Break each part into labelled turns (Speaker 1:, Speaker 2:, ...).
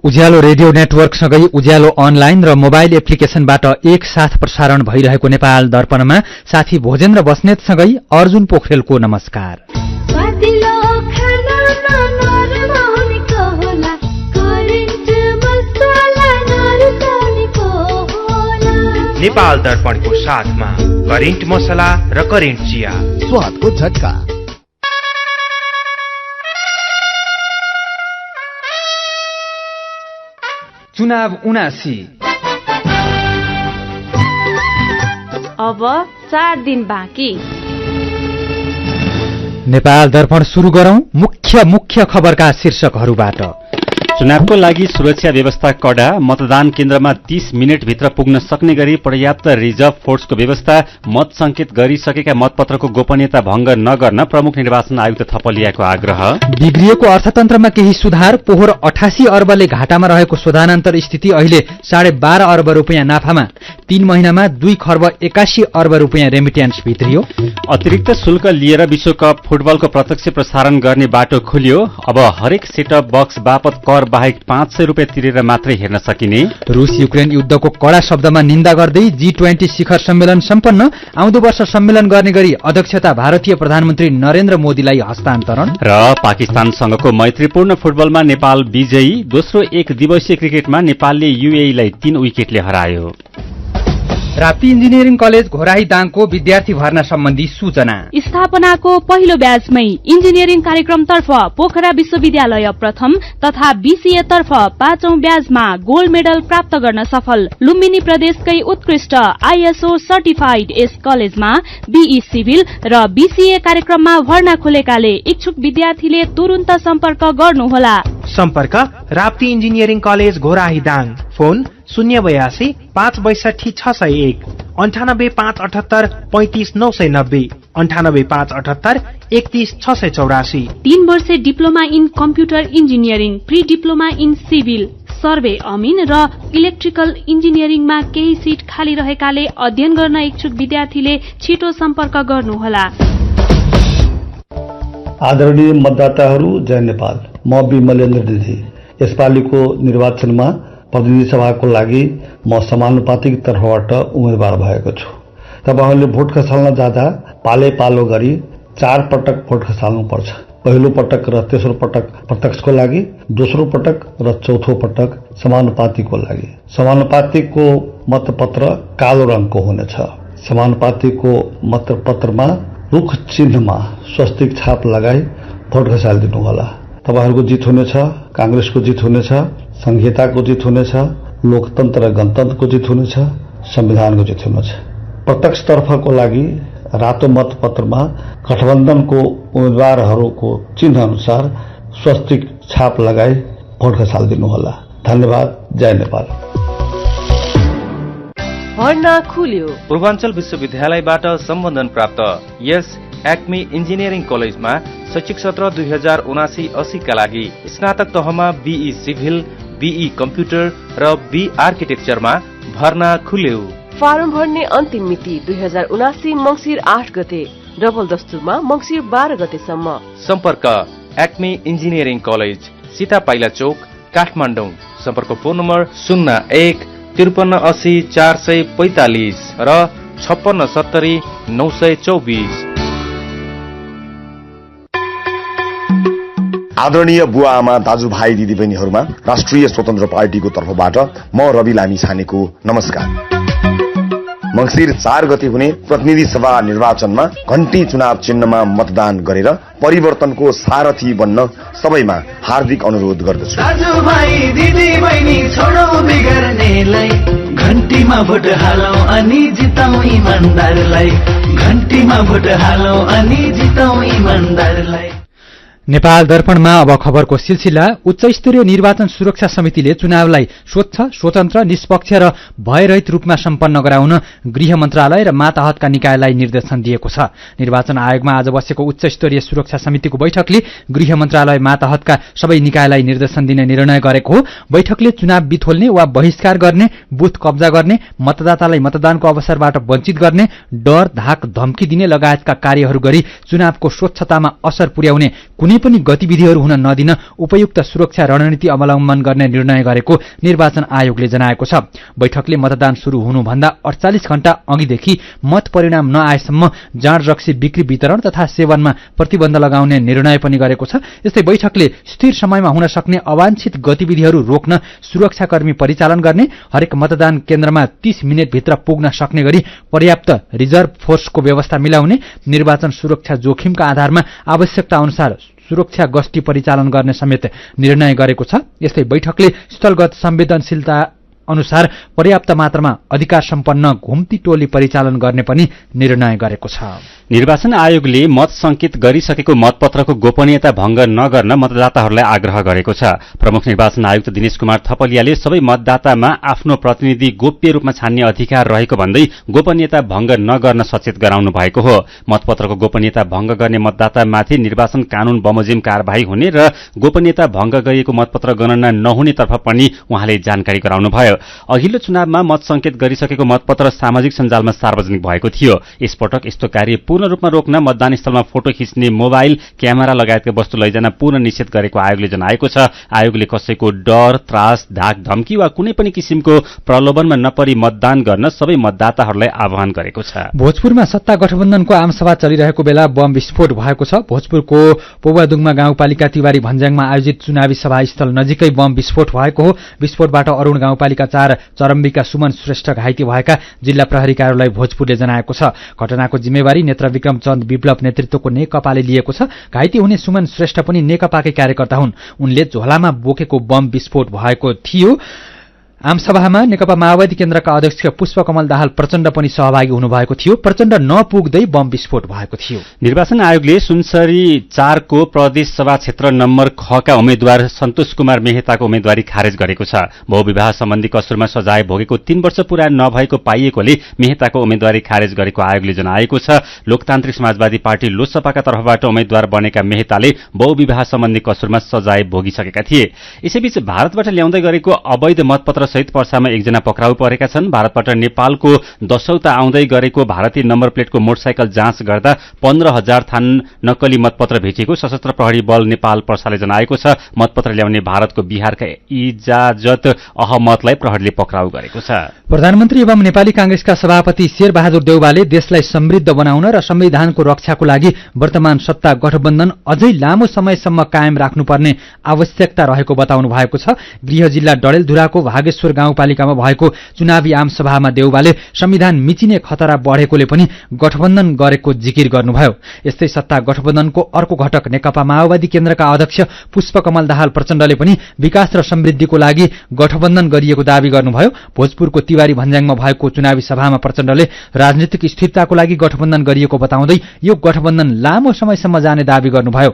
Speaker 1: उज्यालो radio नेटवर्कसँगै उज्यालो online र mobile एप्लिकेशनबाट एकसाथ प्रसारण भइरहेको नेपाल दर्पणमा साथी भोजेन्द्र बस्नेतसँगै अर्जुन पोखरेलको नमस्कार।
Speaker 2: नेपाल दर्पणको साथमा करेन्ट मसला र करेन्ट चिया,
Speaker 3: स्वादको झट्का।
Speaker 1: चुनाव 79
Speaker 4: अब 4 दिन बाँकी।
Speaker 1: नेपाल दर्पण सुरु गरौं मुख्य खबरका शीर्षकहरूबाट।
Speaker 5: चुनावको लागि सुरक्षा व्यवस्था कडा, मतदान केन्द्रमा 30 मिनटभित्र पुग्न सक्ने गरी पर्याप्त रिजर्भ फोर्सको व्यवस्था, मत संकेत गरिसकेका मतपत्रको गोपनीयता भंग नगर्न प्रमुख निर्वाचन आयुक्त थपलियाको आग्रह।
Speaker 1: बिग्रिएको अर्थतन्त्रमा केही सुधार, पोहोर 88 अर्बले घाटामा रहेको शोधानन्तर स्थिति अहिले 12.5 अर्ब रुपियाँ नाफामा, 3 महिनामा 2 खर्ब 81 अर्ब रुपियाँ रेमिट्यान्स भित्रियो।
Speaker 5: अतिरिक्त शुल्क लिएर विश्वकप फुटबलको प्रत्यक्ष प्रसारण गर्ने बाटो खुल्यो। अब हरेक सेटअप बक्स बापत कर बाहेक 500 रुपियाँ तिरेर मात्रै हेर्न सकिने।
Speaker 1: रूस युक्रेन युद्धको कडा शब्दमा निन्दा गर्दै G20 शिखर सम्मेलन सम्पन्न, आउँदो वर्ष सम्मेलन गर्ने गरी अध्यक्षता भारतीय प्रधानमन्त्री नरेन्द्र मोदीलाई हस्तान्तरण।
Speaker 5: र पाकिस्तानसँगको मैत्रीपूर्ण फुटबलमा नेपाल विजयी, दोस्रो एक दिवसीय क्रिकेटमा नेपालले युएईलाई 3 विकेटले हरायो।
Speaker 1: राप्ती इन्जिनियरिङ कलेज घोराही दाङको विद्यार्थी भर्ना सम्बन्धी सूचना।
Speaker 4: स्थापनाको पहिलो ब्याचमै इन्जिनियरिङ कार्यक्रमतर्फ पोखरा विश्वविद्यालय प्रथम तथा बीसीए तर्फ 5औं ब्याचमा गोल्ड मेडल प्राप्त गर्न सफल। लुम्बिनी प्रदेशकै उत्कृष्ट आईएसओ सर्टिफाइड यस कलेजमा बीई सिभिल र बीसीए कार्यक्रममा भर्ना खुलेकाले इच्छुक विद्यार्थीले तुरुन्त सम्पर्क गर्नुहोला।
Speaker 2: सम्पर्क Rapti engineering college Ghorahi Dang, phone 082 562 601, 98 578 35 990, 98 578 31 684।
Speaker 4: 3 वर्षे diploma in computer engineering, pre diploma in civil, survey अमिन र इलेक्ट्रिकल इन्जिनियरिङमा केही सिट खाली रहेकाले अध्ययन गर्न इच्छुक विद्यार्थीले छिटो सम्पर्क गर्नुहोला।
Speaker 6: आदरणीय मतदाताहरू, जय नेपाल। म विमलेन्द्र दिदी। यसपालिको निर्वाचनमा प्रतिनिधि सभाको लागि म समानुपातिक तर्फबाट उम्मेदवार भएको छु। तपाईहरुले भोट खसाल्न जाँदा पाले पालो गरी 4 पटक भोट खसाल्नुपर्छ। पहिलो पटक र तेस्रो पटक प्रत्यक्षको लागि, दोस्रो पटक र चौथो पटक समानुपातिकको लागि। समानुपातिकको मतपत्र कालो रङको हुनेछ। समानुपातिकको मतपत्रमा रुख चिन्हमा स्वस्तिक छाप लगाई भोट खसालिदिनु होला। तपाईहरुको जित हुनेछ, कांग्रेसको जित हुनेछ, संहिताको जित हुनेछ, लोकतन्त्र र गणतन्त्रको जित हुनेछ, संविधानको जित हुनेछ। प्रत्यक्ष तर्फको लागि रातो मतपत्रमा गठबन्धनको उम्मेदवारहरूको चिन्ह अनुसार स्वस्तिक छाप लगाई भोट खसालिदिनु होला। धन्यवाद। जय नेपाल।
Speaker 7: भर्ना खुल्यो।
Speaker 8: पूर्वाञ्चल विश्वविद्यालयबाट सम्बन्धन प्राप्त यस एक्मी इन्जिनियरिङ कलेजमा शैक्षिक सत्र 2079-80 का लागि स्नातक तहमा बीई सिभिल, बीई कम्प्युटर र बी आर्किटेक्चरमा भर्ना खुल्यो।
Speaker 7: फारम भर्ने अन्तिम मिति 2079 मंसिर 8 गते, डबल दस्तुरमा मंसिर 12 गतेसम्म।
Speaker 8: सम्पर्क एक्मी इन्जिनियरिङ कलेज, सीता पाइला चौक, काठमाडौँ। सम्पर्क फोन नम्बर 01 53 80 445 र 56 70 924।
Speaker 9: आदरणीय बुवा आमा, दाजुभाइ, दिदीबहिनीहरूमा राष्ट्रिय स्वतन्त्र पार्टीको तर्फबाट म रवि लामी छानेको नमस्कार। मंसिर 4 गते हुने प्रतिनिधि सभा निर्वाचनमा घण्टी चुनाव चिन्हमा मतदान गरेर परिवर्तनको सारथी बन्न सबैमा हार्दिक अनुरोध गर्दछु।
Speaker 10: दाजुभाइ, दिदीबहिनी, छोडौ बिगर्नेलाई, घण्टीमा भोट हालौ अनि जिताउ इमानदारलाई, घण्टीमा भोट हालौ अनि जिताउ इमानदारलाई।
Speaker 1: नेपाल दर्पणमा अब खबरको सिलसिला। उच्च स्तरीय निर्वाचन सुरक्षा समितिले चुनावलाई स्वच्छ, स्वतन्त्र, निष्पक्ष र भयरहित रूपमा सम्पन्न गराउन गृह मन्त्रालय र मातहतका निकायलाई निर्देशन दिएको छ। निर्वाचन आयोगमा आज बसेको उच्च स्तरीय सुरक्षा समितिको बैठकले गृह मन्त्रालय मातहतका सबै निकायलाई निर्देशन दिने निर्णय गरेको हो। बैठकले चुनाव बिथोल्ने वा बहिष्कार गर्ने, बुथ कब्जा गर्ने, मतदातालाई मतदानको अवसरबाट वञ्चित गर्ने, डर, धाक, धम्की दिने लगायतका कार्यहरू गरी चुनावको स्वच्छतामा असर पुर्याउने कुनै कुनै पनि गतिविधिहरू हुन नदिन उपयुक्त सुरक्षा रणनीति अवलम्बन गर्ने निर्णय गरेको निर्वाचन आयोगले जनाएको छ। बैठकले मतदान शुरू हुनुभन्दा 48 घण्टा अघिदेखि मत परिणाम नआएसम्म जाँड रक्सी बिक्री वितरण तथा सेवनमा प्रतिबन्ध लगाउने निर्णय पनि गरेको छ। यस्तै बैठकले स्थिर समयमा हुन सक्ने अवांछित गतिविधिहरू रोक्न सुरक्षाकर्मी परिचालन गर्ने, हरेक मतदान केन्द्रमा 30 मिनेटभित्र पुग्न सक्ने गरी पर्याप्त रिजर्भ फोर्सको व्यवस्था मिलाउने, निर्वाचन सुरक्षा जोखिमका आधारमा आवश्यकता अनुसार सुरक्षा गस्ती परिचालन गर्ने समेत निर्णय गरेको छ। यस्तै बैठकले स्थलगत संवेदनशीलता अनुसार पर्याप्त मात्रामा अधिकार सम्पन्न घुम्ती टोली परिचालन गर्ने पनि निर्णय गरेको छ।
Speaker 5: निर्वाचन आयोगले मत संकेत गरिसकेको मतपत्रको गोपनीयता भंग नगर्न मतदाताहरूलाई आग्रह गरेको छ। प्रमुख निर्वाचन आयुक्त दिनेश कुमार थपलियाले सबै मतदातामा आफ्नो प्रतिनिधि गोप्य रूपमा छान्ने अधिकार रहेको भन्दै गोपनीयता भंग नगर्न सचेत गराउनु भएको हो। मतपत्रको गोपनीयता भंग गर्ने मतदातामाथि निर्वाचन कानून बमोजिम कार्यवाही हुने र गोपनीयता भंग गरिएको मतपत्र गणना नहुनेतर्फ पनि उहाँले जानकारी गराउनुभयो। अघिल्लो चुनावमा मत संकेत गरिसकेको मतपत्र सामाजिक सञ्जालमा सार्वजनिक भएको थियो। यसपटक यस्तो कार्य पूर्ण रूपमा रोक्न मतदान स्थलमा फोटो खिच्ने, मोबाइल, क्यामेरा लगायतका वस्तु लैजान पूर्ण निषेध गरेको आयोगले जनाएको छ। आयोगले कसैको डर, त्रास, धाक धम्की वा कुनै पनि किसिमको प्रलोभनमा नपरी मतदान गर्न सबै मतदाताहरूलाई आह्वान गरेको छ।
Speaker 1: भोजपुरमा सत्ता गठबन्धनको आमसभा चलिरहेको बेला बम विस्फोट भएको छ। भोजपुरको पौवादुङमा गाउँपालिका तिवारी भन्ज्याङमा आयोजित चुनावी सभास्थल नजिकै बम विस्फोट भएको हो। विस्फोटबाट अरूण गाउँपालिका 4 चरम्बीका सुमन श्रेष्ठ घाइते भएका जिल्ला प्रहरी कार्यालय भोजपुरले जनाएको छ। घटनाको जिम्मेवारी नेत्र विक्रम चन्द विप्लव नेतृत्वको नेकपाले लिएको छ। घाइते हुने सुमन श्रेष्ठ पनि नेकपाकै कार्यकर्ता हुन्। उनले झोलामा बोकेको बम विस्फोट भएको थियो। आमसभामा नेकपा माओवादी केन्द्रका अध्यक्ष पुष्पकमल दाहाल प्रचण्ड पनि सहभागी हुनुभएको थियो। प्रचण्ड नपुग्दै बम विस्फोट भएको थियो।
Speaker 5: निर्वाचन आयोगले सुनसरी 4 को प्रदेश सभा क्षेत्र नम्बर ख का उम्मेद्वार सन्तोष कुमार मेहताको उम्मेदवारी खारेज गरेको छ। बहुविवाह सम्बन्धी कसुरमा सजाय भोगेको 3 वर्ष पूरा नभएको पाइएकोले मेहताको उम्मेदवारी खारेज गरेको आयोगले जनाएको छ। लोकतान्त्रिक समाजवादी पार्टी लोकसभाका तर्फबाट उम्मेद्वार बनेका मेहताले बहुविवाह सम्बन्धी कसुरमा सजाय भोगिसकेका थिए। यसैबीच भारतबाट ल्याउँदै गरेको अवैध मतपत्र सहित पर्सामा एकजना पक्राउ परेका छन्। भारतबाट नेपालको 10औं आउँदै गरेको भारतीय नम्बर प्लेटको मोटरसाइकल जाँच गर्दा 15,000 थान नक्कली मतपत्र भेटिएको सशस्त्र प्रहरी बल नेपाल पर्साले जनाएको छ। मतपत्र ल्याउने भारतको बिहारका इजाजत अहमदलाई प्रहरीले पक्राउ गरेको छ।
Speaker 1: प्रधानमन्त्री एवं नेपाली कांग्रेसका सभापति शेरबहादुर देउवाले देशलाई समृद्ध बनाउन र संविधानको रक्षाको लागि वर्तमान सत्ता गठबन्धन अझै लामो समयसम्म कायम राख्नुपर्ने आवश्यकता रहेको बताउनु भएको छ। गृह जिल्ला डडेलधुराको भागेश्वर गाउँपालिकामा भएको चुनावी आमसभामा देउवाले संविधान मिचिने खतरा बढेकोले पनि गठबन्धन गरेको जिकिर गर्नुभयो। यस्तै सत्ता गठबन्धनको अर्को घटक नेकपा माओवादी केन्द्रका अध्यक्ष पुष्पकमल दाहाल प्रचण्डले पनि विकास र समृद्धिको लागि गठबन्धन गरिएको दावी गर्नुभयो। भोजपुरको तिवारी भन्ज्याङमा भएको चुनावी सभामा प्रचण्डले राजनीतिक स्थिरताको लागि गठबन्धन गरिएको बताउँदै यो गठबन्धन लामो समयसम्म जाने दावी गर्नुभयो।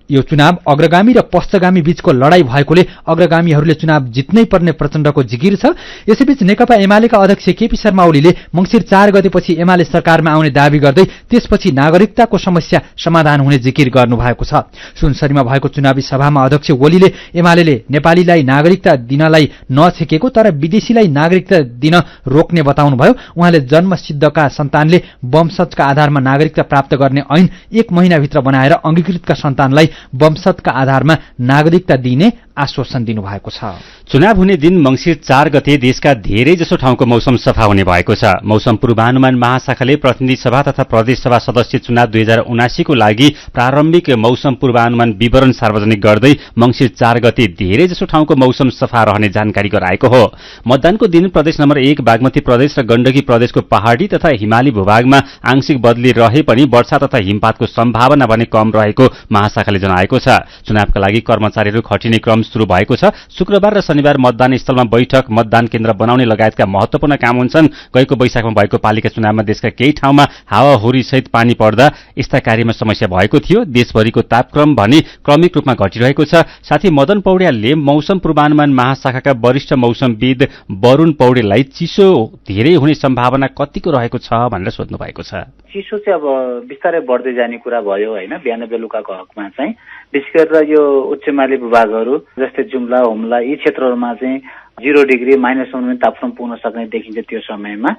Speaker 1: यो चुनाव अग्रगामी र पश्चगामी बीचको लडाई भएकोले अग्रगामीहरूले चुनाव जित्नै पर्ने प्रचण्डको जिकिर छ। यसैबीच नेकपा एमालेका अध्यक्ष केपी शर्मा ओलीले मंसिर 4 गतेपछि एमाले सरकारमा आउने दावी गर्दै त्यसपछि नागरिकताको समस्या समाधान हुने जिकिर गर्नुभएको छ। सुनसरीमा भएको चुनावी सभामा अध्यक्ष ओलीले एमालेले नेपालीलाई नागरिकता दिनलाई नछेकेको तर विदेशीलाई नागरिकता दिन रोक्ने बताउनुभयो। उहाँले जन्मसिद्धका सन्तानले वंशजका आधारमा नागरिकता प्राप्त गर्ने ऐन 1 महिनाभित्र बनाएर अंगीकृतका सन्तानलाई वंशजका आधारमा नागरिकता दिने आश्वासन दिनुभएको छ।
Speaker 5: चुनाव हुने दिन मंसिर 4 गते देशका धेरै जसो ठाउँको मौसम सफा हुने भएको छ। मौसम पूर्वानुमान महाशाखाले प्रतिनिधि सभा तथा प्रदेश सभा सदस्य चुनाव 2079 को लागि प्रारम्भिक मौसम पूर्वानुमान विवरण सार्वजनिक गर्दै मंसिर 4 गते धेरै जसो ठाउँको मौसम सफा रहने जानकारी गराएको हो। मतदानको दिन प्रदेश नम्बर 1 बागमती प्रदेश र गण्डकी प्रदेशको पहाडी तथा हिमाली भूभागमा आंशिक बदली रहे पनि वर्षा तथा हिमपातको सम्भावना भने कम रहेको महाशाखाले जनाएको छ। चुनावका लागि कर्मचारीहरू खटिने क्रम शुरू भएको छ। शुक्रबार र शनिबार मतदान स्थलमा बैठक, मतदान केन्द्र बनाउने लगायतका महत्वपूर्ण काम हुन्छन्। गएको वैशाखमा भएको पालिका चुनावमा देशका केही ठाउँमा हावाहुरी सहित पानी पर्दा यस्ता कार्यमा समस्या भएको थियो। देशभरिको तापक्रम भने क्रमिक रूपमा घटिरहेको छ। साथै मदन पौड्यालले मौसम पूर्वानुमान महाशाखाका वरिष्ठ मौसमविद वरुण पौडेललाई चिसो धेरै हुने सम्भावना कतिको रहेको छ भनेर सोध्नु भएको छ।
Speaker 3: चिसो चाहिँ अब बिस्तारै बढ्दै जाने कुरा भयो हैन। बिहान बेलुकाको हकमा चाहिँ विशेष गरेर यो उच्च हिमाली भूभागहरू जस्तै जुम्ला, हुम्ला यी क्षेत्रहरूमा चाहिँ 0 डिग्री -सम्म तापक्रम पुग्न सक्ने देखिन्छ त्यो समयमा।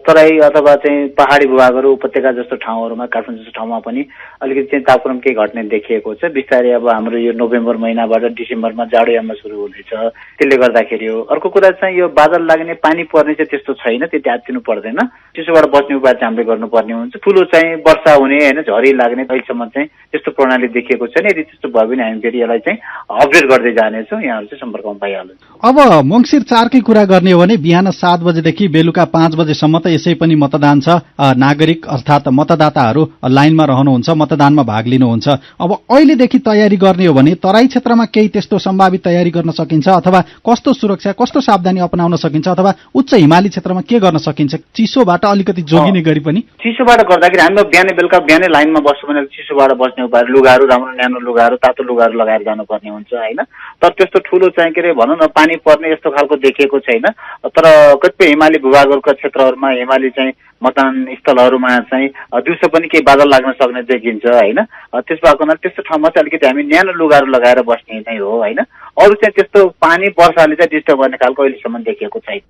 Speaker 3: तराई अथवा चाहिँ पहाडी भूभागहरू उपत्यका जस्तो ठाउँहरूमा काठमाडौँ जस्तो ठाउँमा पनि अलिकति चाहिँ तापक्रम केही घट्ने देखिएको छ। बिस्तारै अब हाम्रो यो नोभेम्बर महिनाबाट डिसेम्बरमा जाडो याममा सुरु हुनेछ, त्यसले गर्दाखेरि हो। अर्को कुरा चाहिँ यो बादल लाग्ने पानी पर्ने चाहिँ त्यस्तो छैन, त्यति आत्तिनु पर्दैन। त्यसोबाट बच्ने उपाय चाहिँ हामीले गर्नुपर्ने हुन्छ। ठुलो चाहिँ वर्षा हुने होइन झरी लाग्ने अहिलेसम्म चाहिँ त्यस्तो प्रणाली देखिएको छैन। यदि त्यस्तो भयो भने हामी फेरि यसलाई चाहिँ अपडेट गर्दै जानेछौँ, यहाँहरू चाहिँ सम्पर्कमा पाइहाल्नुहुन्छ।
Speaker 11: अब मङ्सिर 4 कै कुरा गर्ने हो भने बिहान 7 बजेदेखि बेलुका 5 बजेसम्म त यसै पनि मतदान छ। नागरिक अर्थात् मतदाताहरू लाइनमा रहनुहुन्छ, मतदानमा भाग लिनुहुन्छ। अब अहिलेदेखि तयारी गर्ने हो भने तराई क्षेत्रमा केही त्यस्तो सम्भावित तयारी गर्न सकिन्छ अथवा कस्तो सुरक्षा कस्तो सावधानी अपनाउन सकिन्छ अथवा उच्च हिमाली क्षेत्रमा के गर्न सकिन्छ चिसोबाट अलिकति जोगिने गरी पनि?
Speaker 3: चिसोबाट गर्दाखेरि हामी बिहानै बेलुका बिहानै लाइनमा बस्छौँ भने चिसोबाट बस्ने उपाय लुगाहरू राम्रो न्यानो लुगाहरू तातो लुगाहरू लगाएर जानुपर्ने हुन्छ होइन। तर त्यस्तो ठुलो चाहिँ के अरे भनौँ न पानी पर्ने यस्तो खालको देखिएको छैन। तर कतिपय हिमाली भूभागहरूका क्षेत्रहरूमा हिमाली चाहिँ मतदान स्थलहरूमा चाहिँ दिउँसो पनि केही बादल लाग्न सक्ने देखिन्छ होइन। त्यस भएको हुनाले त्यस्तो ठाउँमा चाहिँ अलिकति हामी न्यानो लुगाहरू लगाएर बस्ने नै हो होइन। अरू चाहिँ त्यस्तो पानी वर्षाले चाहिँ डिस्टर्ब गर्ने खालको अहिलेसम्म देखिएको छैन।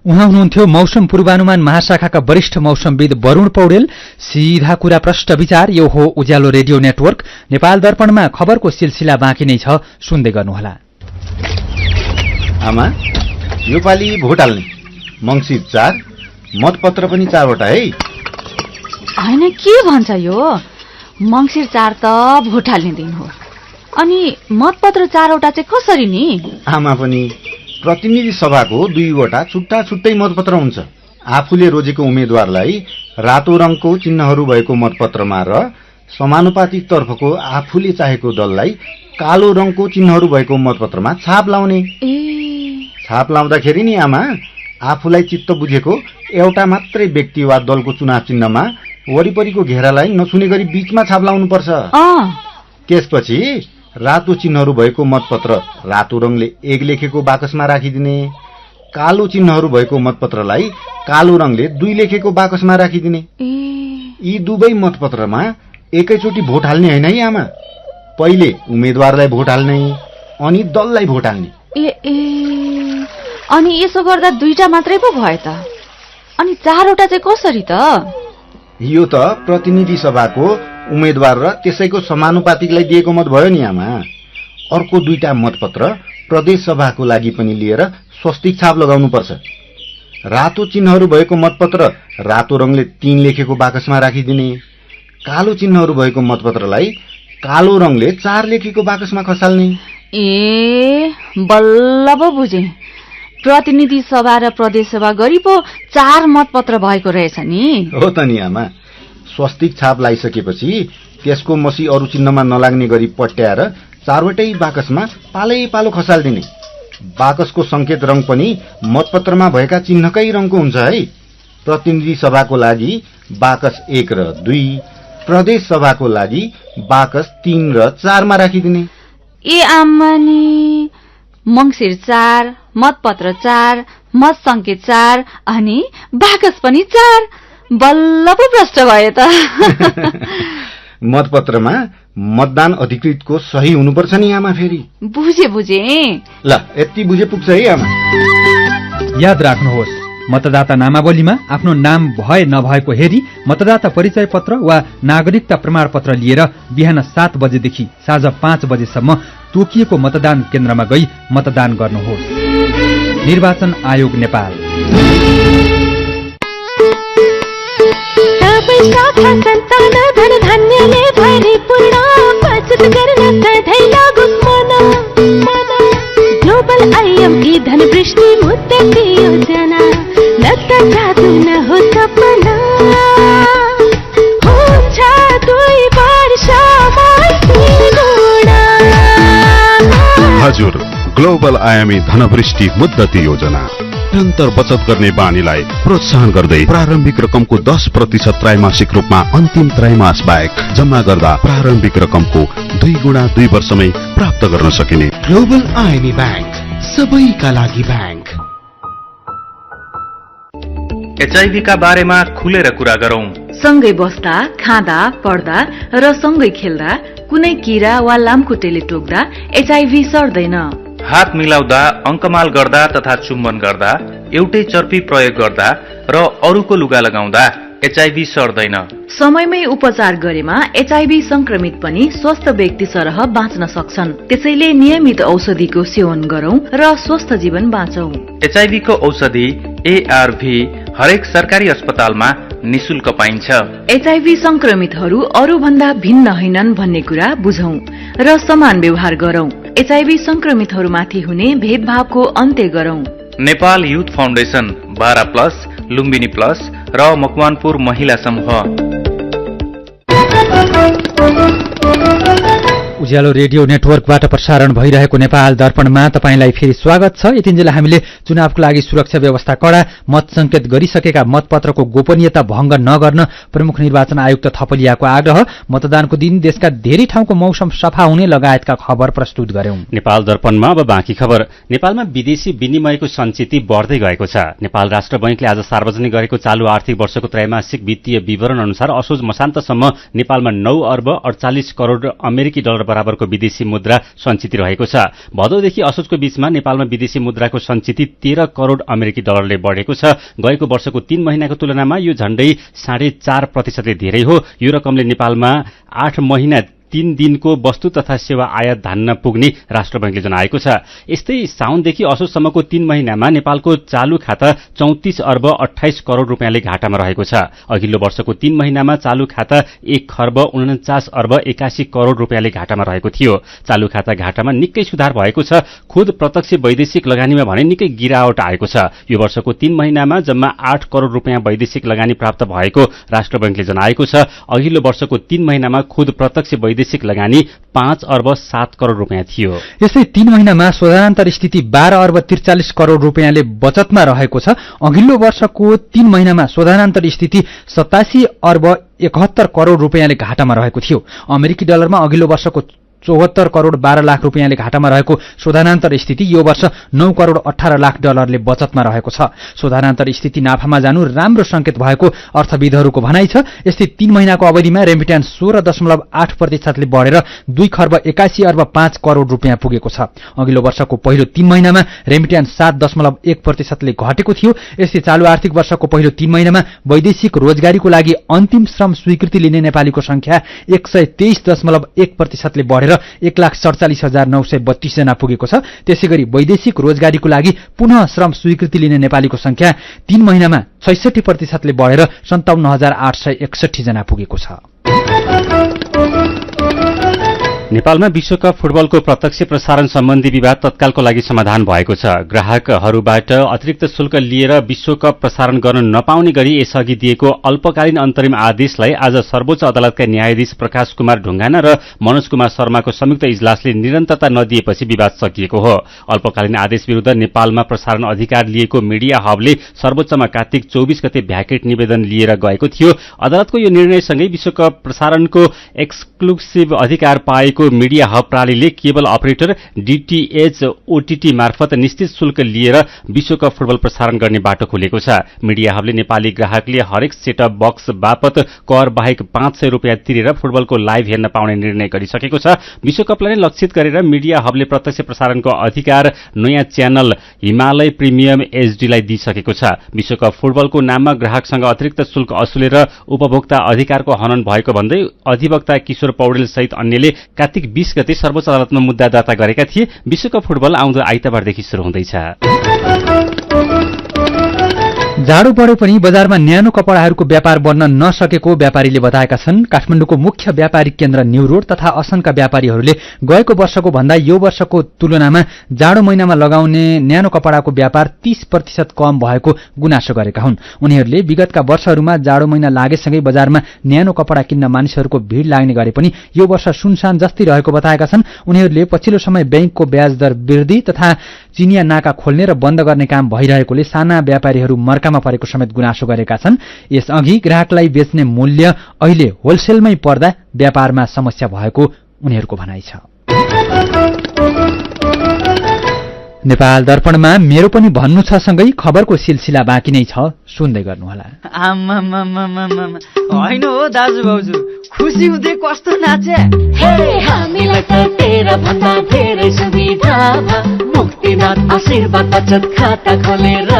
Speaker 1: उहाँ हुनुहुन्थ्यो मौसम पूर्वानुमान महाशाखाका वरिष्ठ मौसमविद वरुण पौडेल। सीधा कुरा प्रश्न विचार, यो हो उज्यालो रेडियो नेटवर्क। नेपाल दर्पणमा खबरको सिलसिला बाँकी नै छ, सुन्दै गर्नुहोला।
Speaker 12: आमा योपालि भोट हाल्ने मङ्सिर 4, मतपत्र पनि 4वटा है।
Speaker 13: होइन के भन्छ यो, मङ्सिर 4 त भोट हाल्ने दिन हो, अनि मतपत्र 4वटा चाहिँ कसरी नि?
Speaker 12: आमा पनि प्रतिनिधि सभाको 2वटा छुट्टा छुट्टै मतपत्र हुन्छ। आफूले रोजेको उम्मेदवारलाई रातो रङको चिन्हहरू भएको मतपत्रमा र समानुपातिक तर्फको आफूले चाहेको दललाई कालो रङको चिन्हहरू भएको मतपत्रमा छाप लाउने। छाप लाउँदाखेरि नि आमा आफूलाई चित्त बुझेको एउटा मात्रै व्यक्ति वा दलको चुनाव चिन्हमा वरिपरिको घेरालाई नछुने गरी बीचमा छाप लाउनुपर्छ। त्यसपछि रातो चिन्हहरू भएको मतपत्र रातो रङले 1 लेखेको बाकसमा राखिदिने, कालो चिन्हहरू भएको मतपत्रलाई कालो रङले 2 लेखेको बाकसमा राखिदिने। यी दुवै मतपत्रमा एकैचोटि भोट हाल्ने होइन है आमा, पहिले उम्मेदवारलाई भोट हाल्ने अनि दललाई भोट हाल्ने।
Speaker 13: अनि यसो गर्दा 2टा मात्रै पो भयो त, अनि 4वटा चाहिँ कसरी त?
Speaker 12: यो त प्रतिनिधि सभाको उम्मेदवार र त्यसैको समानुपातिकलाई दिएको मत भयो नि आमा। अर्को 2टा मतपत्र प्रदेश सभाको लागि पनि लिएर स्वस्तिक छाप लगाउनुपर्छ। रातो चिन्हहरू भएको मतपत्र रातो रङले 3 लेखेको बाकसमा राखिदिने, कालो चिन्हहरू भएको मतपत्रलाई कालो रङले 4 लेखेको बाकसमा खसाल्ने।
Speaker 13: बल्ल पो बुझे, प्रतिनिधि सभा र प्रदेश सभा गरी पो 4 मतपत्र भएको रहेछ नि।
Speaker 12: हो त नि आमा, स्वस्तिक छाप लगाइसकेपछि त्यसको मसी अरू चिन्हमा नलाग्ने गरी पट्याएर 4वटै बाकसमा पालै पालो खसाल्दिने। बाकसको संकेत रङ पनि मतपत्रमा भएका चिन्हकै रङको हुन्छ है। प्रतिनिधि सभाको लागि बाकस 1 र 2, प्रदेश सभाको लागि बाकस 3 र 4 मा राखिदिने।
Speaker 13: आमानी, मङ्सिर 4, मतपत्र 4, मत संकेत 4 अनि बाकस पनि 4, बल्ल पो प्रष्ट भयो त।
Speaker 12: मतपत्रमा मतदान अधिकृतको सही हुनुपर्छ नि आमा फेरि।
Speaker 13: बुझे।
Speaker 12: ल यति बुझे पुग्छ है आमा।
Speaker 1: याद राख्नुहोस्, मतदाता नामावलीमा आफ्नो नाम भए नभएको हेरी मतदाता परिचय पत्र वा नागरिकता प्रमाणपत्र लिएर बिहान 7 बजेदेखि साँझ 5 बजेसम्म तोकिएको मतदान केन्द्रमा गई मतदान गर्नुहोस्। निर्वाचन आयोग नेपाल।
Speaker 14: ग्लोबल आईएमई धनवृष्टि मुद्दती योजना, लगता जादू न हो सपना, हुन्छ 2 वर्षमा गुणा।
Speaker 15: हजुर, ग्लोबल आयामी धनवृष्टि मुद्दती योजना निरन्तर बचत गर्ने बानीलाई प्रोत्साहन गर्दै प्रारम्भिक रकमको 10% त्रैमासिक रूपमा अन्तिम त्रैमास बाहेक जम्मा गर्दा प्रारम्भिक रकमको 2 गुणा 2 वर्षमै प्राप्त गर्न सकिने।
Speaker 16: ग्लोबल आईएमई ब्याङ्क, सबैका लागि ब्याङ्क।
Speaker 8: एचआईभी का बारेमा खुलेर कुरा गरौं।
Speaker 17: सँगै बस्दा, खाँदा, पढ्दा र सँगै खेल्दा कुनै कीरा वा लामखुट्टेले टोक्दा एचआईभी सर्दैन।
Speaker 8: हात मिलाउँदा, अङ्कमाल गर्दा तथा चुम्बन गर्दा, एउटै चर्पी प्रयोग गर्दा र अरूको लुगा लगाउँदा एचआईभी सर्दैन।
Speaker 17: समयमै उपचार गरेमा एचआईभी संक्रमित पनि स्वस्थ व्यक्ति सरह बाँच्न सक्छन्। त्यसैले नियमित औषधिको सेवन गरौं र स्वस्थ जीवन बाँचौं।
Speaker 8: एचआईभी को औषधि एआरभी हरेक सरकारी अस्पतालमा निशुल्क पाइन्छ।
Speaker 17: एचआईभी संक्रमितहरू अरू भन्दा भिन्न होइनन् भन्ने कुरा बुझौं र समान व्यवहार गरौं। एचआईभी संक्रमितहरूमाथि हुने भेदभावको अन्त्य गरौं।
Speaker 8: Nepal youth foundation 12+ Lumbini plus र मकवानपुर महिला समूह।
Speaker 1: उज्यालो रेडियो नेटवर्कबाट प्रसारण भइरहेको नेपाल दर्पणमा तपाईंलाई फेरि स्वागत छ। यतिन्जेल हामीले चुनावको लागि सुरक्षा व्यवस्था कडा, मत संकेत गरिसकेका मतपत्रको गोपनीयता भंग नगर्न प्रमुख निर्वाचन आयुक्त थपलियाको आग्रह, मतदानको दिन देशका धेरै ठाउँको मौसम सफा हुने लगायतका खबर प्रस्तुत गर्यौं।
Speaker 5: नेपाल दर्पणमा अब बाँकी खबर। नेपालमा विदेशी विनिमयको सञ्चिति बढ्दै गएको छ। नेपाल राष्ट्र बैंकले आज सार्वजनिक गरेको चालू आर्थिक वर्षको त्रैमासिक वित्तीय विवरण अनुसार असोज मसान्तसम्म नेपालमा 9 अर्ब 48 करोड़ अमेरिकी डलर बराबरको विदेशी मुद्रा सञ्चिति रहेको छ। भदौदेखि असोजको बीचमा नेपालमा विदेशी मुद्राको सञ्चिति 13 करोड़ अमेरिकी डलरले बढेको छ। गएको वर्षको 3 महिनाको तुलनामा यो झण्डै 4.5% धेरै हो। यो रकमले नेपालमा 8 महिना 3 दिनको वस्तु तथा सेवा आयात धान्न पुग्ने राष्ट्र बैंकले जनाएको छ। यस्तै साउनदेखि असोजसम्मको 3 महिनामा नेपालको चालू खाता 34 अर्ब 28 करोड़ रुपियाँले घाटामा रहेको छ। अघिल्लो वर्षको 3 महिनामा चालू खाता 1 खर्ब 49 अर्ब 81 करोड़ रुपियाँले घाटामा रहेको थियो। चालू खाता घाटामा निकै सुधार भएको छ। खुद प्रत्यक्ष वैदेशिक लगानीमा भने निकै गिरावट आएको छ। यो वर्षको 3 महिनामा जम्मा 8 करोड़ रुपियाँ वैदेशिक लगानी प्राप्त भएको राष्ट्र बैंकले जनाएको छ। अघिल्लो वर्षको 3 महिनामा खुद प्रत्यक्ष वैदेशिक लगानी 5 अर्ब 7 करोड़ रुपियाँ थियो।
Speaker 1: यस्तै 3 महिनामा शोधनान्तर स्थिति 12 अर्ब 43 करोड़ रुपियाँले बचतमा रहेको छ। अघिल्लो वर्षको 3 महिनामा शोधनान्तर स्थिति 87 अर्ब 71 करोड़ रुपियाँले घाटामा रहेको थियो। अमेरिकी डलरमा अघिल्लो वर्षको 74 करोड़ 12 लाख रुपियाँले घाटामा रहेको शोधनान्तर स्थिति यो वर्ष 9 करोड़ 18 लाख डलरले बचतमा रहेको छ। शोधनान्तर स्थिति नाफामा जानु राम्रो संकेत भएको अर्थविदहरूको भनाइ छ। यस्तै 3 महिनाको अवधिमा रेमिट्यान्स 16.8% ले बढेर 2 खर्ब 81 अर्ब 5 करोड़ रुपियाँ पुगेको छ। अघिल्लो वर्षको पहिलो 3 महिनामा रेमिट्यान्स 7.1% ले घटेको थियो। यस्तै चालू आर्थिक वर्षको पहिलो 3 महिनामा वैदेशिक रोजगारीको लागि अन्तिम श्रम स्वीकृति लिने नेपालीको संख्या 123.1% ले बढेर 1,47,932 जना पुगेको छ। त्यसैगरी वैदेशिक रोजगारीको लागि पुनः श्रम स्वीकृति लिने नेपालीको संख्या 3 महिनामा 66% ले बढेर 57,861 जना पुगेको छ।
Speaker 5: नेपालमा विश्वकप फुटबलको प्रत्यक्ष प्रसारण सम्बन्धी विवाद तत्कालको लागि समाधान भएको छ। ग्राहकहरूबाट अतिरिक्त शुल्क लिएर विश्वकप प्रसारण गर्न नपाउने गरी यसअघि दिएको अल्पकालीन अन्तरिम आदेशलाई आज सर्वोच्च अदालतका न्यायाधीश प्रकाश कुमार ढुङ्गाना र मनोज कुमार शर्माको संयुक्त इजलासले निरन्तरता नदिएपछि विवाद सकिएको हो। अल्पकालीन आदेश विरुद्ध नेपालमा प्रसारण अधिकार लिएको मिडिया हबले सर्वोच्चमा कार्तिक 24 गते भ्याकेट निवेदन लिएर गएको थियो। अदालतको यो निर्णयसँगै विश्वकप प्रसारणको एक्सक्लुसिभ अधिकार पाएको मिडिया हब प्रणालीले केबल अपरेटर डीटीएच ओटीटी मार्फत निश्चित शुल्क लिएर विश्वकप फुटबल प्रसारण गर्ने बाटो खुलेको छ। मिडिया हबले नेपाली ग्राहकले हरेक सेटअप बक्स बापत कर बाहेक 500 रुपियाँ तिरेर फुटबलको लाइभ हेर्न पाउने निर्णय गरिसकेको छ। विश्वकपलाई लक्षित गरेर मिडिया हबले प्रत्यक्ष प्रसारणको अधिकार नयाँ च्यानल हिमालय प्रिमियम एचडीलाई दिइसकेको छ। विश्वकप फुटबलको नाममा ग्राहकसँग अतिरिक्त शुल्क असुलेर उपभोक्ता अधिकारको हनन भएको भन्दै अधिवक्ता किशोर पौडेल सहित अन्यले कार्तिक 20 गते सर्वोच्च अदालतमा मुद्दा दर्ता गरेका थिए। विश्वकप फुटबल आउँदो आइतबारदेखि शुरू हुँदैछ।
Speaker 1: जाडो बढे पनि बजारमा न्यानो कपडाहरूको व्यापार बढ्न नसकेको व्यापारीले बताएका छन्। काठमाडौँको मुख्य व्यापारिक केन्द्र न्यू रोड तथा असनका व्यापारीहरूले गएको वर्षको भन्दा यो वर्षको तुलनामा जाडो महिनामा लगाउने न्यानो कपडाको व्यापार 30% कम भएको गुनासो गरेका हुन्। उनीहरूले विगतका वर्षहरूमा जाडो महिना लागेसँगै बजारमा न्यानो कपडा किन्न मानिसहरूको भीड़ लाग्ने गरे पनि यो वर्ष सुनसान जस्तै रहेको बताएका छन्। उनीहरूले पछिल्लो समय बैंकको ब्याज दर वृद्धि तथा चिनिया नाका खोल्ने र बन्द गर्ने काम भइरहेकोले साना व्यापारीहरू मर्कामा परेको समेत गुनासो गरेका छन्। यसअघि ग्राहकलाई बेच्ने मूल्य अहिले होलसेलमै पर्दा व्यापारमा समस्या भएको उनीहरूको भनाइ छ। नेपाल दर्पणमा मेरो पनि भन्नु छ सँगै खबरको सिलसिला बाँकी नै छ, सुन्दै गर्नुहोला।
Speaker 18: होइन हो दाजु भाउजू, खुसी हुँदै कस्तो नाचे।
Speaker 14: हामीलाई त तेरा भन्दा धेरै सुविधा भा, मुक्तिनाथ आशीर्वाद बचत खाता खोलेर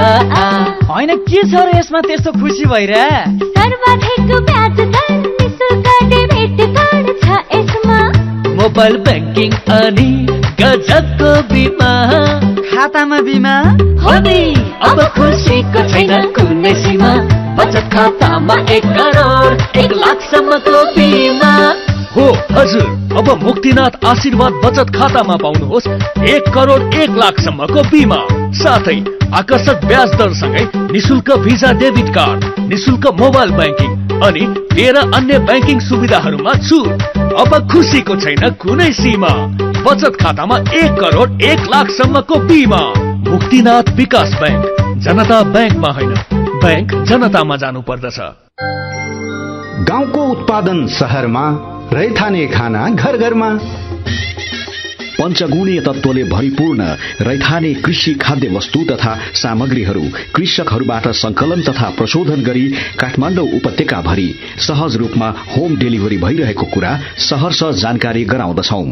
Speaker 18: होइन के छ र यसमा त्यस्तो खुसी भइरा?
Speaker 14: सर्वाधिक ब्याज दर, निशुल्क डेबिट कार्ड छ यसमा,
Speaker 18: मोबाइल ब्याङ्किङ अनि गजबको बिमा। खातामा बिमा
Speaker 14: हो नि, अब खुसीको छैन कुनै सीमा, बचत खातामा 1 करोड 1 लाखसम्मको बिमा।
Speaker 19: हो हजुर, अब मुक्तिनाथ आशीर्वाद बचत खातामा पाउनुहोस् 1 करोड 1 लाखसम्मको बिमा, साथै आकर्षक ब्याज दरसँगै निशुल्क भिजा डेबिट कार्ड, निशुल्क मोबाइल ब्याङ्किङ अनि 13 अन्य ब्याङ्किङ सुविधाहरूमा छुट। अब खुसीको छैन कुनै सीमा, बचत खातामा 1 करोड 1 लाखसम्मको बिमा। मुक्तिनाथ विकास ब्याङ्क, जनता ब्याङ्कमा होइन, ब्याङ्क जनतामा जानु पर्दछ।
Speaker 20: गाउँको उत्पादन शहरमा, रैथाने खाना घर घरमा।
Speaker 21: पञ्चगुणीय तत्त्वले भरिपूर्ण रैथाने कृषि खाद्य वस्तु तथा सामग्रीहरू कृषकहरूबाट संकलन तथा प्रशोधन गरी काठमाडौँ उपत्यका भरि सहज रूपमा होम डेलिभरी भइरहेको कुरा सहर्ष जानकारी गराउँदछौ।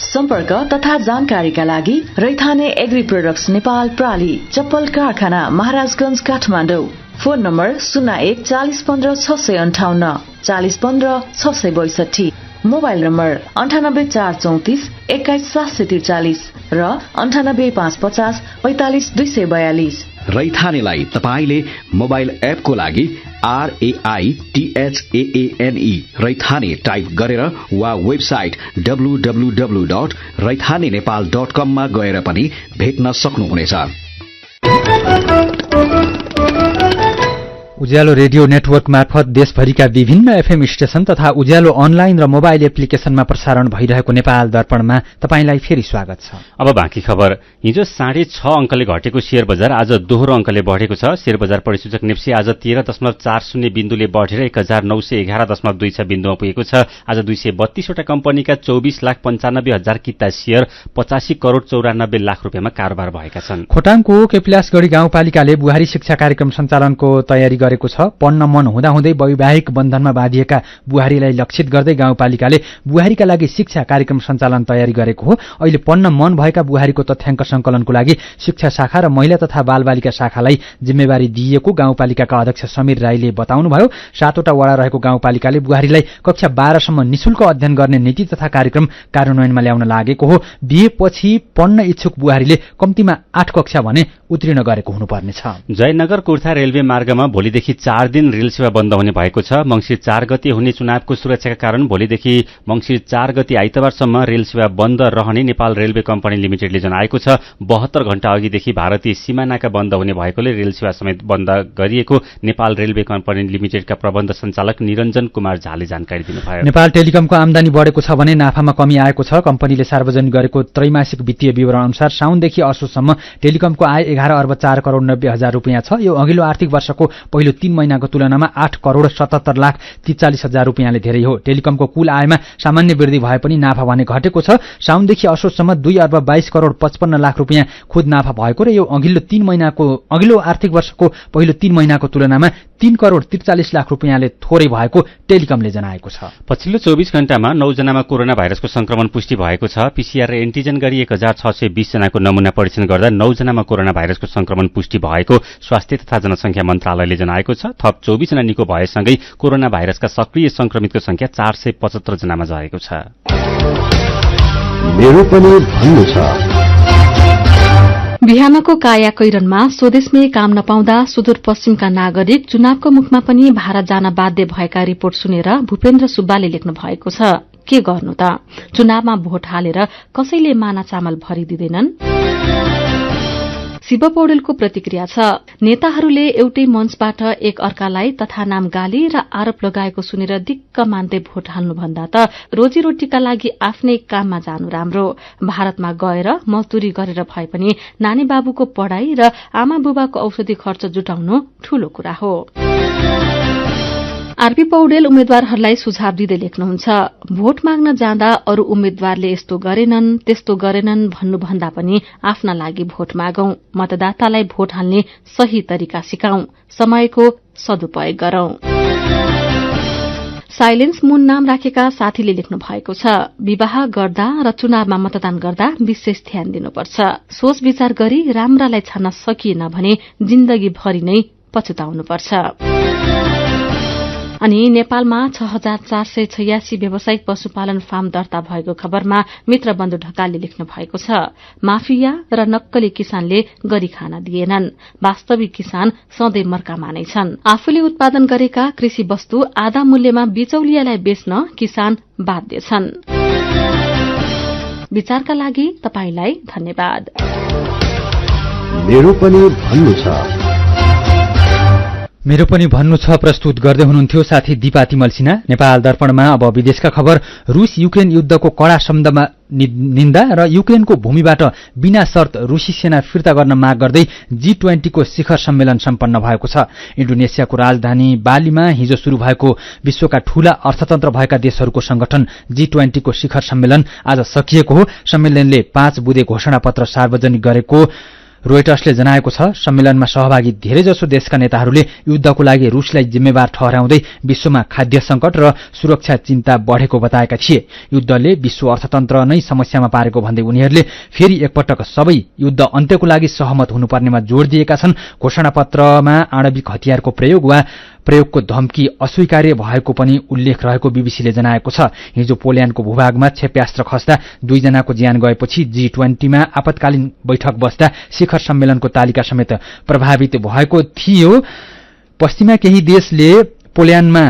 Speaker 17: सम्पर्क तथा जानकारीका लागि रैथाने एग्री प्रोडक्ट्स नेपाल प्राली, चप्पल कारखाना, Maharajganj, Kathmandu. Phone number 01 40 15 658 40 15 662, mobile number 98 434 21 743 र 98 550 45 242।
Speaker 21: रैथानेलाई तपाईले मोबाइल एपको लागि RAITHAANE रैथाने टाइप गरेर वा वेबसाइट www.raithanenepal.com मा गएर पनि भेट्न सक्नुहुनेछ।
Speaker 1: उज्यालो रेडियो नेटवर्क मार्फत देशभरिका विभिन्न एफएम स्टेशन तथा उज्यालो अनलाइन र मोबाइल एप्लिकेशनमा प्रसारण भइरहेको नेपाल दर्पणमा तपाईंलाई फेरि स्वागत छ।
Speaker 5: अब बाँकी खबर। हिजो 6.5 अंकले घटेको शेयर बजार आज दोहोरो अंकले बढेको छ। शेयर बजार परिसूचक नेप्सी आज 13.40 बिन्दुले बढेर 1911.26 बिन्दुमा पुगेको छ। आज 232 वटा कम्पनीका 24,95,000 किता शेयर 85 करोड 94 लाख रुपियाँमा कारोबार भएका छन्।
Speaker 1: खोटाङको केपिलासगढी गाउँपालिकाले बुहारी शिक्षा कार्यक्रम सञ्चालनको तयारी गरेको छ। पढ्न मन हुँदाहुँदै वैवाहिक बन्धनमा बाँधिएका बुहारीलाई लक्षित गर्दै गाउँपालिकाले बुहारीका लागि शिक्षा कार्यक्रम सञ्चालन तयारी गरेको हो। अहिले पढ्न मन भएका बुहारीको तथ्याङ्क संकलनको लागि शिक्षा शाखा र महिला तथा बालबालिका शाखालाई जिम्मेवारी दिइएको गाउँपालिकाका अध्यक्ष समीर राईले बताउनुभयो। 7 वटा वडा रहेको गाउँपालिकाले बुहारीलाई कक्षा 12 सम्म निशुल्क अध्ययन गर्ने नीति तथा कार्यक्रम कार्यान्वयनमा ल्याउन लागेको हो। बिहे पछि पढ्न इच्छुक बुहारीले कम्तीमा 8 कक्षा भने उत्तीर्ण गरेको हुनुपर्नेछ।
Speaker 5: जयनगर कुर्था रेलवे मार्गमा भोलिदेखि 4 दिन रेल सेवा बन्द हुने भएको छ। मंसिर 4 गते हुने चुनावको सुरक्षाका कारण भोलिदेखि मंसिर 4 गते आइतबारसम्म रेल सेवा बन्द रहने नेपाल रेलवे कम्पनी लिमिटेडले जनाएको छ। 72 घण्टा अघिदेखि भारतीय सीमानाका बन्द हुने भएकोले रेल सेवा समेत बन्द गरिएको नेपाल रेलवे कम्पनी लिमिटेडका प्रबन्ध सञ्चालक निरञ्जन कुमार झाले जानकारी दिनुभयो।
Speaker 1: नेपाल टेलिकमको आमदानी बढेको छ भने नाफामा कमी आएको छ। कम्पनीले सार्वजनिक गरेको त्रैमासिक वित्तीय विवरण अनुसार साउनदेखि असोजसम्म टेलिकमको आय 11 अर्ब 4 करोड 90 हजार रुपियाँ छ। यो अघिल्लो आर्थिक वर्षको पहिलो 3 महिनाको तुलनामा 8 करोड 77 लाख 43 हजार रुपियाँले धेरै हो। टेलिकमको कुल आयमा सामान्य वृद्धि भए पनि नाफा भने घटेको छ। साउनदेखि असोजसम्म 2 अर्ब 22 करोड 55 लाख रुपियाँ खुद नाफा भएको र यो अघिल्लो आर्थिक वर्षको पहिलो 3 महिनाको तुलनामा 3 करोड 43 लाख रुपियाँले थोरै भएको टेलिकमले जनाएको छ।
Speaker 5: पछिल्लो 24 घण्टामा 9 जनामा कोरोना भाइरसको संक्रमण पुष्टि भएको छ। पीसीआर र एन्टिजन गरी 1620 जनाको नमूना परीक्षण गर्दा 9 जनामा कोरोना भाइरसको संक्रमण पुष्टि भएको स्वास्थ्य तथा जनसंख्या मन्त्रालयले जनाएको छ। थप 24 जना निको भएसँगै कोरोना भाइरसका सक्रिय संक्रमितको संख्या 475 जनामा झरेको छ।
Speaker 21: मेरो पनि भन्नु छ।
Speaker 22: बिहानको कायाकैरनमा स्वदेशमै काम नपाउँदा सुदूरपश्चिमका नागरिक चुनावको मुखमा पनि भारत जान बाध्य भएका रिपोर्ट सुनेर भूपेन्द्र सुब्बाले लेख्नु भएको छ। के गर्नु त, चुनावमा भोट हालेर कसैले माना चामल भरिदिँदैनन्। शिव पौडेलको प्रतिक्रिया छ। नेताहरूले एउटै मञ्चबाट एक अर्कालाई तथा नाम गाली र आरोप लगाएको सुनेर दिक्क मान्दै भोट हाल्नुभन्दा त रोजीरोटीका लागि आफ्नै काममा जानु राम्रो। भारतमा गएर मजदूरी गरेर भए पनि नानी बाबुको पढ़ाई र आमा बुबाको औषधि खर्च जुटाउनु ठूलो कुरा हो। आरपी पौडेल उम्मेद्वारहरूलाई सुझाव दिँदै लेख्नुहुन्छ, भोट माग्न जाँदा अरू उम्मेद्वारले यस्तो गरेनन् त्यस्तो गरेनन् भन्नुभन्दा पनि आफ्ना लागि भोट मागौं, मतदातालाई भोट हाल्ने सही तरिका सिकाउँ, समयको सदुपयोग गरौं। साइलेन्स मुन नाम राखेका साथीले लेख्नु भएको छ, विवाह गर्दा र चुनावमा मतदान गर्दा विशेष ध्यान दिनुपर्छ। सोच विचार गरी राम्रालाई छान्न सकिएन भने जिन्दगीभरि नै पछुताउनुपर्छ। अनि नेपालमा 6486 व्यावसायिक पशुपालन फार्म दर्ता भएको खबरमा मित्रबन्धु ढकालले लेख्नु भएको छ, माफिया र नक्कली किसानले गरी खान दिएनन्, वास्तविक किसान सधैँ मर्कामा नै छन्। आफूले उत्पादन गरेका कृषि वस्तु आधा मूल्यमा बिचौलियालाई बेच्न किसान बाध्य छन्। विचारका लागि तपाईलाई धन्यवाद।
Speaker 21: मेरो पनि भन्नु छ।
Speaker 1: मेरो पनि भन्नु छ प्रस्तुत गर्दै हुनुहुन्थ्यो साथी दिपा तिमल सिन्हा। नेपाल दर्पणमा अब विदेशका खबर। रूस युक्रेन युद्धको कड़ा शब्दमा निन्दा र युक्रेनको भूमिबाट बिना शर्त रूसी सेना फिर्ता गर्न माग गर्दै G20 को शिखर सम्मेलन सम्पन्न भएको छ। इन्डोनेसियाको राजधानी बालीमा हिजो शुरू भएको विश्वका ठूला अर्थतन्त्र भएका देशहरूको संगठन G20 को शिखर सम्मेलन आज सकिएको हो। सम्मेलनले 5 बुँदे घोषणापत्र सार्वजनिक गरेको रोयटर्सले जनाएको छ। सम्मेलनमा सहभागी धेरैजसो देशका नेताहरूले युद्धको लागि रूसलाई जिम्मेवार ठहराउँदै विश्वमा खाद्य संकट र सुरक्षा चिन्ता बढ़ेको बताएका थिए। युद्धले विश्व अर्थतन्त्र नै समस्यामा पारेको भन्दै उनीहरूले फेरि एकपटक सबै युद्ध अन्त्यको लागि सहमत हुनुपर्नेमा जोड़ दिएका छन्। घोषणापत्रमा आणविक हतियारको प्रयोग वा प्रयोगको धम्की अस्वीकार्य भएको पनि उल्लेख रहेको बीबीसीले जनाएको छ। हिजो पोल्याण्डको भूभागमा क्षेप्यास्त्र खस्दा 2 जनाको ज्यान गएपछि G20 मा आपतकालीन बैठक बस्दा शिखर सम्मेलनको तालिका समेत प्रभावित भएको थियो। पश्चिमा केही देशले पोल्याण्डमा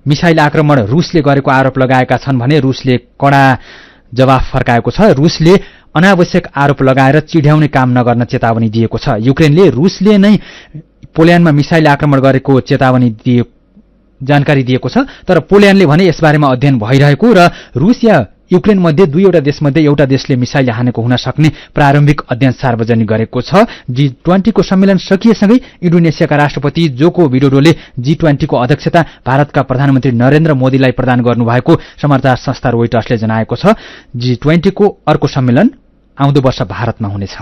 Speaker 1: मिसाइल आक्रमण रूसले गरेको आरोप लगाएका छन् भने रूसले कड़ा जवाफ फर्काएको छ। रूसले अनावश्यक आरोप लगाएर चिढ्याउने काम नगर्न चेतावनी दिएको छ। युक्रेनले रूसले नै पोल्याण्डमा मिसाइल आक्रमण गरेको जानकारी दिएको छ, तर पोल्याण्डले भने यसबारेमा अध्ययन भइरहेको र रूस या युक्रेन मध्ये दुईवटा देशमध्ये एउटा देशले मिसाइल हानेको हुन सक्ने प्रारम्भिक अध्ययन सार्वजनिक गरेको छ। G20 को सम्मेलन सकिएसँगै इन्डोनेसियाका राष्ट्रपति जोको विडोडोले G20 को अध्यक्षता भारतका प्रधानमन्त्री नरेन्द्र मोदीलाई प्रदान गर्नुभएको समाचार संस्था रोयटर्सले जनाएको छ। G20 को अर्को सम्मेलन आउँदो वर्ष भारतमा हुनेछ।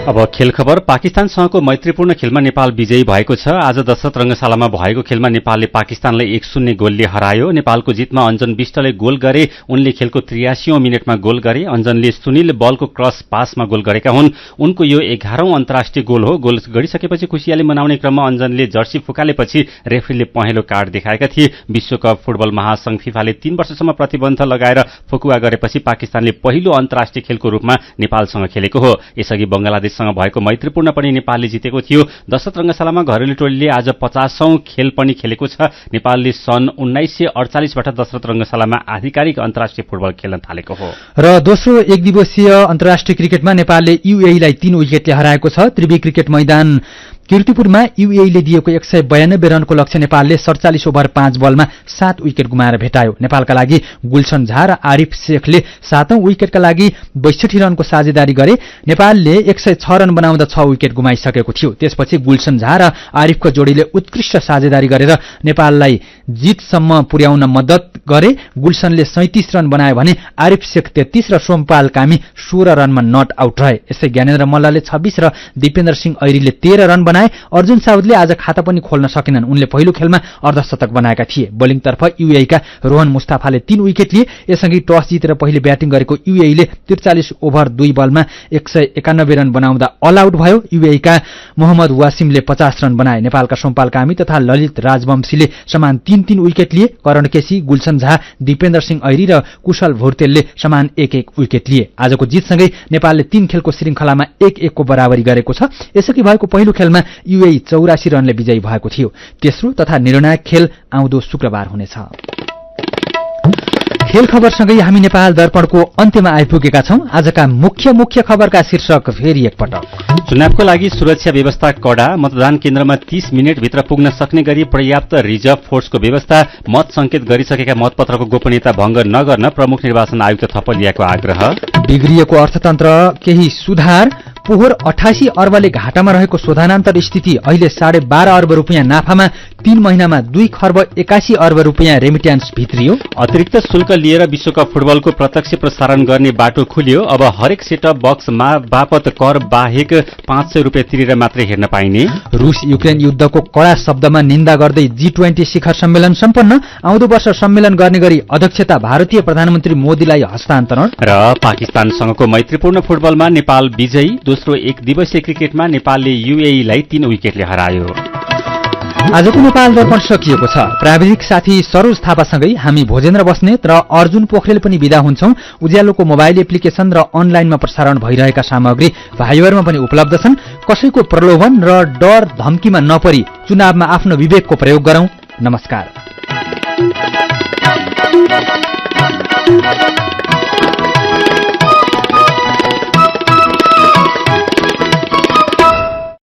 Speaker 5: अब खेल खबर। पाकिस्तानसँगको मैत्रीपूर्ण खेलमा नेपाल विजयी भएको छ। आज दशरथ रंगशालामा भएको खेलमा नेपालले पाकिस्तानलाई 1-0 गोलले हरायो। नेपालको जितमा अञ्जन विष्टले गोल गरे। उनले खेलको 83औं मिनेटमा गोल गरे। अञ्जनले सुनिल बलको क्रस पासमा गोल गरेका हुन्। उनको यो 11औं अन्तर्राष्ट्रिय गोल हो। गोल गरिसकेपछि खुशियाली मनाउने क्रममा अञ्जनले जर्सी फुकालेपछि रेफ्रीले पहेँलो कार्ड देखाएका थिए। विश्वकप फुटबल महासंघ फिफाले 3 वर्षसम्म प्रतिबन्ध लगाएर फुकुवा गरेपछि पाकिस्तानले पहिलो अन्तर्राष्ट्रिय खेलको रूपमा नेपालसँग खेलेको हो। यसअघि बंगलादेशसँग भएको मैत्रीपूर्ण पनि नेपालले जितेको थियो। दशरथ रंगशालामा घरेलु टोलीले आज 50औं खेल पनि खेलेको छ। नेपालले सन् 1948 बाट दशरथ रंगशालामा आधिकारिक अन्तर्राष्ट्रिय फुटबल खेल्न थालेको हो। र
Speaker 1: दोस्रो एक दिवसीय अन्तर्राष्ट्रिय क्रिकेटमा नेपालले युएईलाई 3 विकेटले हराएको छ। त्रिवी क्रिकेट मैदान किर्तिपुरमा युएईले दिएको 192 रनको लक्ष्य नेपालले 47 ओभर 5 बलमा 7 विकेट गुमाएर भेटायो। नेपालका लागि गुलशन झा र आरिफ शेखले 7औं विकेटका लागि 62 रनको साझेदारी गरे। नेपालले 106 रन बनाउँदा 6 विकेट गुमाइसकेको थियो। त्यसपछि गुलशन झा र आरिफको जोडीले उत्कृष्ट साझेदारी गरेर नेपाललाई जितसम्म पुर्याउन मद्दत गरे। गुलशनले 37 रन बनाए भने आरिफ शेख 33 र सोमपाल कामी 16 रनमा नट आउट रहे। यसै ज्ञानेन्द्र मल्लले 26 र दिपेन्द्र सिंह ऐरीले 13 रन बनाए। अर्जुन साउदले आज खाता पनि खोल्न सकेनन्। उनले पहिलो खेलमा अर्धशतक बनाएका थिए। बोलिङतर्फ युएईका रोहन मुस्ताफाले 3 विकेट लिए। यसअघि टस जितेर पहिले ब्याटिङ गरेको युएईले 43 ओभर 2 बलमा 191 रन बनाउँदा अल आउट भयो। युएईका मोहम्मद वासिमले 50 रन बनाए। नेपालका सोमपाल कामी तथा ललित राजवंशीले समान 3-3 विकेट लिए। करण केसी, गुलशन झा, दिपेन्द्र सिंह ऐरी र कुशल भुर्तेलले समान 1-1 विकेट लिए। आजको जितसँगै नेपालले 3 खेलको श्रृंखलामा 1-1 को बराबरी गरेको छ। यसअघि भएको पहिलो खेलमा युएई 84 रनले विजयी भएको थियो। तेस्रो तथा निर्णायक खेल आउँदो शुक्रबार हुनेछ। खेल खबरसँगै हामी नेपाल दर्पणको अन्त्यमा आइपुगेका छौं। आजका मुख्य खबरका शीर्षक फेरि एकपटक।
Speaker 5: चुनावको लागि सुरक्षा व्यवस्था कडा। मतदान केन्द्रमा 30 मिनेटभित्र पुग्न सक्ने गरी पर्याप्त रिजर्भ फोर्सको व्यवस्था। मत संकेत गरिसकेका मतपत्रको गोपनीयता भंग नगर्न प्रमुख निर्वाचन आयुक्त थपलियाको आग्रह।
Speaker 1: बिग्रिएको अर्थतन्त्र केही सुधार। पोहोर 88 अर्बले घाटामा रहेको शोधनान्तर स्थिति अहिले 12.5 अर्ब रुपियाँ नाफामा 3 महिनामा 2 खर्ब 81 अर्ब रुपियाँ रेमिट्यान्स भित्रियो।
Speaker 5: अतिरिक्त शुल्क लिएर विश्वकप फुटबलको प्रत्यक्ष प्रसारण गर्ने बाटो खुल्यो। अब हरेक सेटअप बक्समा बापत कर बाहेक 500 रुपियाँ तिरेर मात्रै हेर्न पाइने।
Speaker 1: रूस युक्रेन युद्धको कड़ा शब्दमा निन्दा गर्दै G20 शिखर सम्मेलन सम्पन्न। आउँदो वर्ष सम्मेलन गर्ने गरी अध्यक्षता भारतीय प्रधानमन्त्री मोदीलाई हस्तान्तरण।
Speaker 5: र पाकिस्तानसँगको मैत्रीपूर्ण फुटबलमा नेपाल विजयी। दोस्रो एक दिवसीय क्रिकेटमा नेपालले UAE-लाई 3 विकेटले हरायो।
Speaker 1: आजको नेपाल दर्पण सकिएको छ। प्राविधिक साथी सरोज थापासँगै हामी भोजेन्द्र बस्नेत र अर्जुन पोखरेल पनि विदा हुन्छौं। उज्यालोको मोबाइल एप्लिकेशन र अनलाइनमा प्रसारण भइरहेका सामग्री भाइबरमा पनि उपलब्ध छन्। कसैको प्रलोभन र डर धम्कीमा नपरी चुनावमा आफ्नो विवेकको प्रयोग गरौं। नमस्कार।